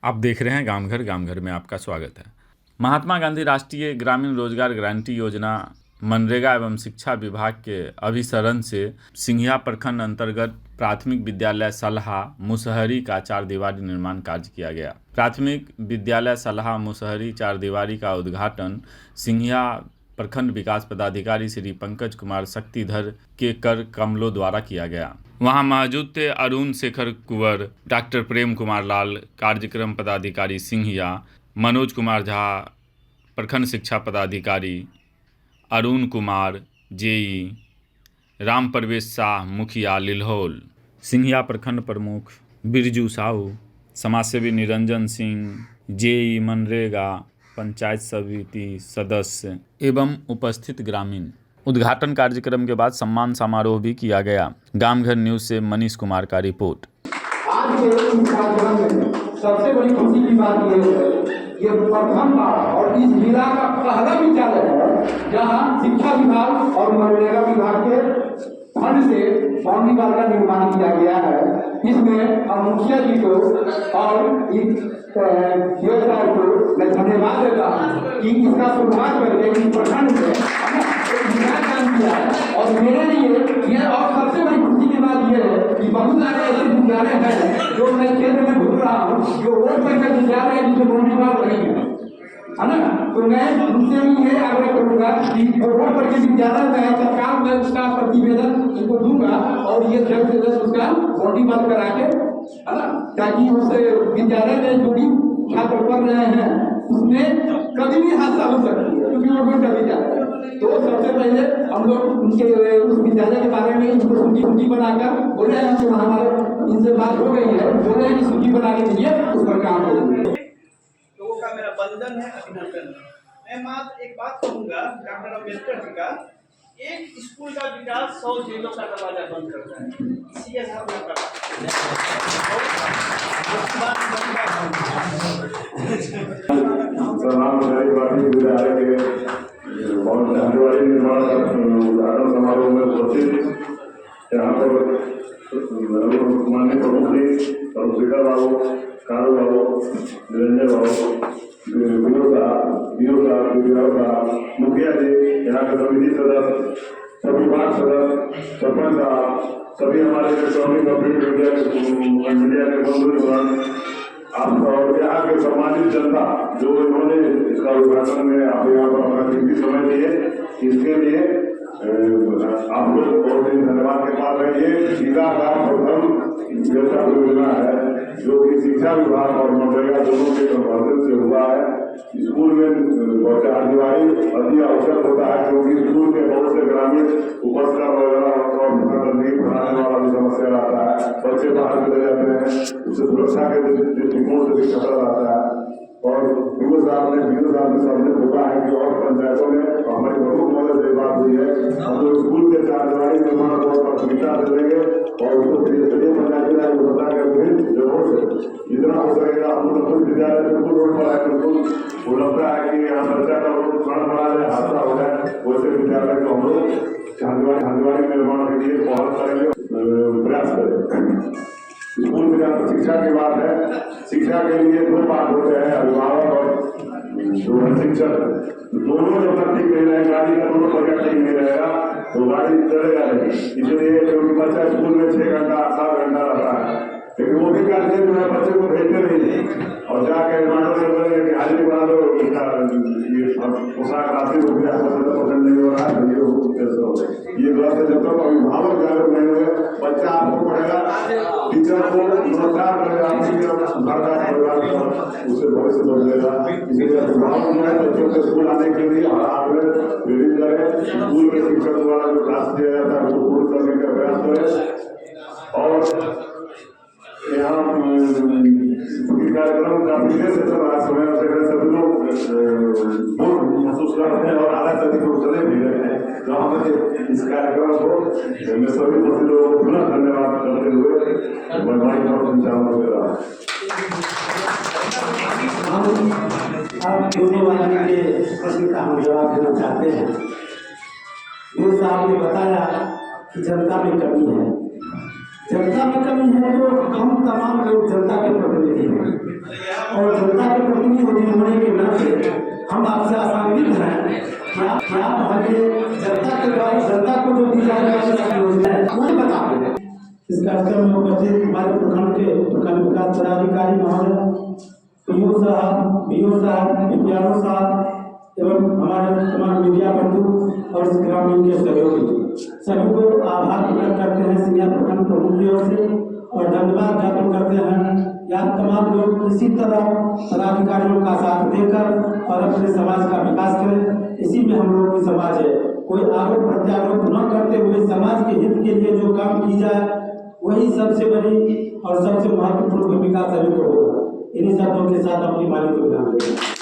आप देख रहे हैं गांव घर में आपका स्वागत है। महात्मा गांधी राष्ट्रीय ग्रामीण रोजगार गारंटी योजना मनरेगा एवं शिक्षा विभाग के अभिसरण से सिंघिया प्रखंड अंतर्गत प्राथमिक विद्यालय सलहा मुसहरी का 4 दीवारी निर्माण कार्य किया गया। प्राथमिक विद्यालय सलहा मुसहरी 4 दीवारी का उद्घाटन सिंघिया प्रखंड विकास पदाधिकारी श्री पंकज कुमार शक्तिधर के कर कमलों द्वारा किया गया। वहां मौजूद थे अरुण शेखर कुंवर, डॉक्टर प्रेम कुमार लाल, कार्यक्रम पदाधिकारी सिंघिया, मनोज कुमार झा, प्रखंड शिक्षा पदाधिकारी, अरुण कुमार जेई, राम प्रवेश शाह मुखिया लिल्होल, सिंघिया प्रखंड प्रमुख बिरजू साहू, समाजसेवी निरंजन सिंह, जेई मनरेगा पंचायत समिति सदस्य एवं उपस्थित ग्रामीण। उद्घाटन कार्यक्रम के बाद सम्मान समारोह भी किया गया। गांव-घर न्यूज से मनीष कुमार का रिपोर्ट। आज के इस कार्यक्रम में सबसे बड़ी खुशी की बात यह है, ये प्रथम बार और इस जिला का पहला विद्यालय है जहां शिक्षा विभाग और मनरेगा विभाग के फंड से बाउंड्री वाल का निर्माण किया गया है। इसमें हम मुखिया जी को और इस व्यवसाय को मैं धन्यवाद देता हूँ कि इसका शुरुआत करके इस प्रखंड में काम किया है। और मेरे लिए यह और सबसे बड़ी खुशी की बात यह है कि बहुत सारे ऐसे विद्यालय हैं जो मैं क्षेत्र में घूम रहा हूँ, जो रोड पर का विद्यालय है जिसे बाउंड्री वाल नहीं है ना। तो मैं उनसे भी ये आग्रह करूंगा कि रोड पर के विद्यालय में सरकार में उसका प्रतिवेदन इनको दूंगा और ये जल्द से जल्द उसका बाउंड्री वाल करा के, है ना, ताकि उस विद्यालय में जो भी छात्र पढ़ रहे हैं उसमें कभी भी हादसा हो सकती है, क्योंकि वो रोड का विद्यालय है। तो सबसे पहले हम लोग उनके उस विद्यालय के बारे में इनको सूची बनाकर बोले हैं कि हमारे इनसे बात हो गई है, बोले हैं कि सूची बनाने के लिए उस पर काम करेंगे। लोगों का मेरा बंधन है, अभिनंदन है। मैं मात्र एक बात कहूँगा डॉक्टर अम्बेडकर जी का, एक स्कूल का विकास 100 जेलों का दरवाजा बंद करता है। इसी आधार पर निर्माण उद्घाटन समारोह में उपस्थित यहाँ पर माननीय प्रमुख जी और स्पीकर बाबू, कारू बाबू, निरंजन बाबू, मुखिया जी, यहाँ के समिति सदस्य, सभी वार्ड सदस्य, सरपंच साहब, सभी हमारे इलेक्ट्रॉनिक और प्रिंट मीडिया के बंधु, आप और यहाँ के सम्मानित जनता जो इन्होंने इसका उद्घाटन में आप यहाँ पर अपना कीमती समय दिए, इसके लिए आप लोग बहुत ही धन्यवाद के पास है। ये जिला का प्रथम व्यवसाय योजना है जो कि शिक्षा विभाग और मनरेगा दोनों के प्रबंधन से हुआ है। स्कूल में 4 दीवारी अति आवश्यक होता है क्योंकि स्कूल के बहुत से ग्रामीण उपस्कर वगैरह और नहीं पढ़ाने वाला भी समस्या आता है, बच्चे बाहर चले जाते हैं, उससे सुरक्षा के दृष्टिकोण से भी खतरा रहता है। और बीओ साहब ने सबने देखा है कि और पंचायतों में हमारी प्रमुख मदद से बात हुई है, हम लोग स्कूल के 4 दीवारी निर्माण को प्राथमिकता से देंगे और उसको पंचायती राज बता के विभिन्न जगहों से जितना हो सकेगा हम लोग कुछ विद्यालय बिल्कुल रोड पर आए, बिल्कुल वो लगता है कि यहाँ बच्चा का प्राण बना जाए, हादसा हो जाए, वैसे विद्यालय को हम लोग चांदीवाड़ी निर्माण के लिए पहल करेंगे, प्रयास करेंगे। स्कूल में शिक्षा की बात है, शिक्षा के लिए 2 पाठ होते हैं, अभिभावक और शिक्षक। दोनों जब तक ठीक नहीं रहेगा, गाड़ी का दोनों प्रकार ठीक नहीं रहेगा तो गाड़ी चलेगा नहीं। इसलिए क्योंकि बच्चा स्कूल में 6 घंटा 7 घंटा रहता है, लेकिन वो भी कहते हैं जो बच्चे को भेजते नहीं और जाके मास्टर से बोलेंगे कि हाजिरी बना दो, ये पोशाक राशि रुपया पसंद नहीं हो रहा है, ये गलत है। जब तक अभिभावक जागरूक नहीं हुए बच्चा आपको पढ़ेगा, टीचर को नमस्कार करेगा, घर का परिवार का उसे भविष्य बदलेगा। इसलिए अभिभावक जो है बच्चों के स्कूल आने के लिए हर आग्रह प्रेरित करें, स्कूल के शिक्षक द्वारा जो क्लास दिया जाता है उसको पूर्ण करने का प्रयास करें। और यहाँ कार्यक्रम का विशेष चल रहा है, समय से सभी लोग महसूस कर रहे हैं और आधा से अधिक लोग चले भी रहे हैं। तो हमें इस कार्यक्रम को मैं सभी लोगों को पुनः धन्यवाद करते हुए बधाई और संचालन कर रहा हूँ। आप दोनों वाले के प्रश्न का हम जवाब देना चाहते हैं। ये साहब ने बताया कि जनता में कमी है, जनता में कमी है तो हम तमाम लोग जनता के प्रतिनिधि हैं। और जनता के प्रतिनिधि होने के नाते हम आपसे आशान्वित हैं कि आप हमें जनता के द्वारा जनता को जो दी जाने वाली योजना है वो बता दें। इस कार्यक्रम में उपस्थित हमारे प्रखंड के प्रखंड विकास पदाधिकारी महोदय, पीओ साहब, विद्यालय साहब एवं हमारे तमाम मीडिया बंधु और इस ग्रामीण के सहयोगी सभी को आभार प्रकट करते हैं सिंघिया प्रखंड प्रमुख की ओर से और धन्यवाद ज्ञापन करते हैं। यहाँ तमाम लोग इसी तरह पदाधिकारियों का साथ देकर और अपने समाज का विकास करें, इसी में हम लोगों की समाज है। कोई आरोप प्रत्यारोप न करते हुए समाज के हित के लिए जो काम की जाए वही सबसे बड़ी और सबसे महत्वपूर्ण भूमिका सभी को होगा। इन्हीं शब्दों के साथ अपनी वाणी को ध्यान दें।